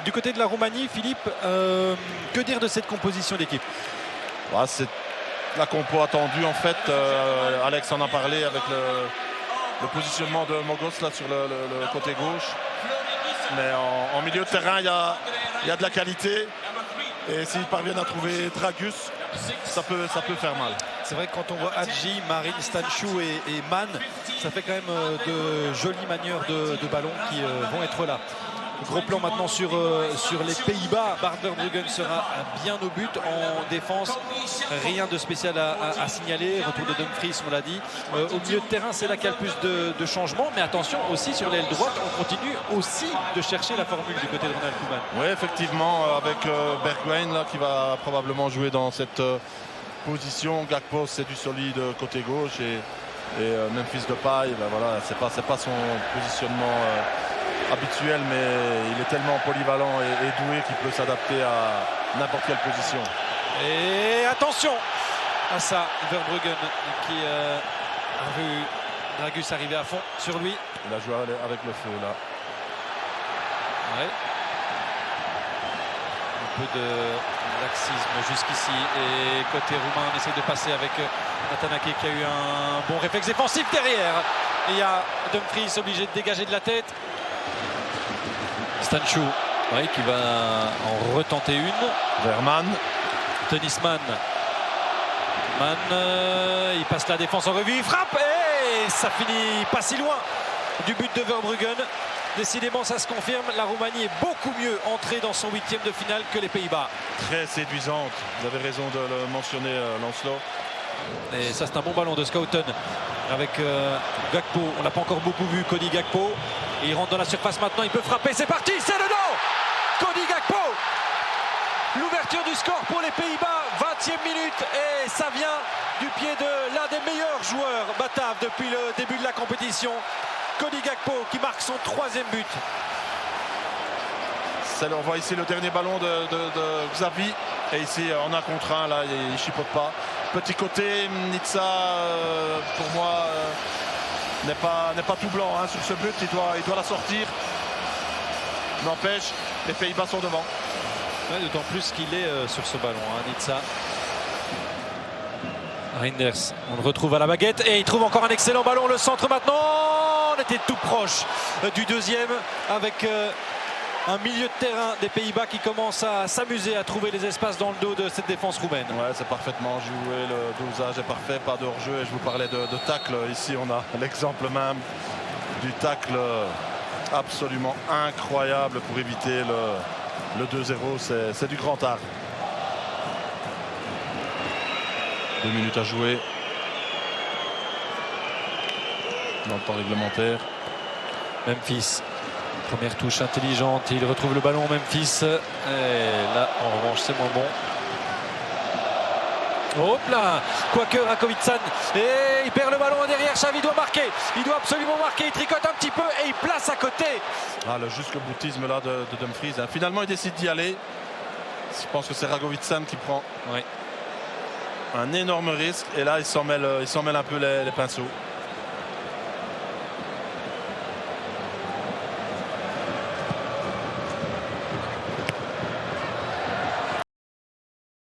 Du côté de la Roumanie, Philippe, que dire de cette composition d'équipe? C'est la compo attendue en fait. Alex en a parlé avec le positionnement de Mogos là sur le côté gauche. Mais en milieu de terrain, il y a de la qualité. Et s'ils parviennent à trouver Dragus, ça peut faire mal. C'est vrai que quand on voit Hadji, Marin, Stanchou et Man, ça fait quand même de jolies manières de ballon qui vont être là. Gros plan maintenant sur les Pays-Bas. Bart Verbruggen sera bien au but. En défense, rien de spécial à signaler. Retour de Dumfries, on l'a dit. Au milieu de terrain, c'est là qu'il y a le plus de changements. Mais attention aussi sur l'aile droite, on continue aussi de chercher la formule du côté de Ronald Koeman. Oui, effectivement, avec Bergwijn là, qui va probablement jouer dans cette position. Gakpo, c'est du solide côté gauche. Et Memphis Depay, voilà, c'est pas son positionnement habituel, mais il est tellement polyvalent et doué qu'il peut s'adapter à n'importe quelle position. Et attention à ça, Verbruggen qui a vu Dragus arriver à fond sur lui. Il a joué avec le feu là. Ouais. Un peu de laxisme jusqu'ici. Et côté roumain, on essaie de passer avec Atanake qui a eu un bon réflexe défensif derrière. Et il y a Dumfries obligé de dégager de la tête. Stanchou, qui va en retenter une. Vers Man. Tennisman. Man, il passe la défense en revue, il frappe et ça finit pas si loin du but de Verbruggen. Décidément, ça se confirme. La Roumanie est beaucoup mieux entrée dans son huitième de finale que les Pays-Bas. Très séduisante. Vous avez raison de le mentionner, Lancelot. Et ça, c'est un bon ballon de Schouten avec Gakpo. On l'a pas encore beaucoup vu, Cody Gakpo. Et il rentre dans la surface maintenant. Il peut frapper. C'est parti. C'est dedans. Cody Gakpo. L'ouverture du score pour les Pays-Bas. 20e minute. Et ça vient du pied de l'un des meilleurs joueurs bataves depuis le début de la compétition. Cody Gakpo qui marque son 3e but. On voit ici le dernier ballon de Xavi. Et ici, en un contre un, là, il ne chipote pas. Petit côté, Nitsa, pour moi, n'est pas tout blanc sur ce but. Il doit la sortir. N'empêche, les Pays-Bas sont devant. Ouais, d'autant plus qu'il est sur ce ballon, Nitsa. Reinders, on le retrouve à la baguette et il trouve encore un excellent ballon. Le centre maintenant, on était tout proche du deuxième avec un milieu de terrain des Pays-Bas qui commence à s'amuser à trouver les espaces dans le dos de cette défense roumaine. Ouais, c'est parfaitement joué, le dosage est parfait, pas de hors-jeu. Et je vous parlais de tacle. Ici, on a l'exemple même du tacle absolument incroyable pour éviter le 2-0. C'est du grand art. 2 minutes à jouer dans le temps réglementaire. Memphis, première touche intelligente, il retrouve le ballon. Memphis, et là en revanche c'est moins bon. Hop là, quoique Rakovic-San, et il perd le ballon derrière. Xavi doit marquer, il doit absolument marquer. Il tricote un petit peu et il place à côté. Le jusque-boutisme là de Dumfries. Finalement il décide d'y aller. Je pense que c'est Rakovic-San qui prend un énorme risque et là il s'en mêle un peu les pinceaux.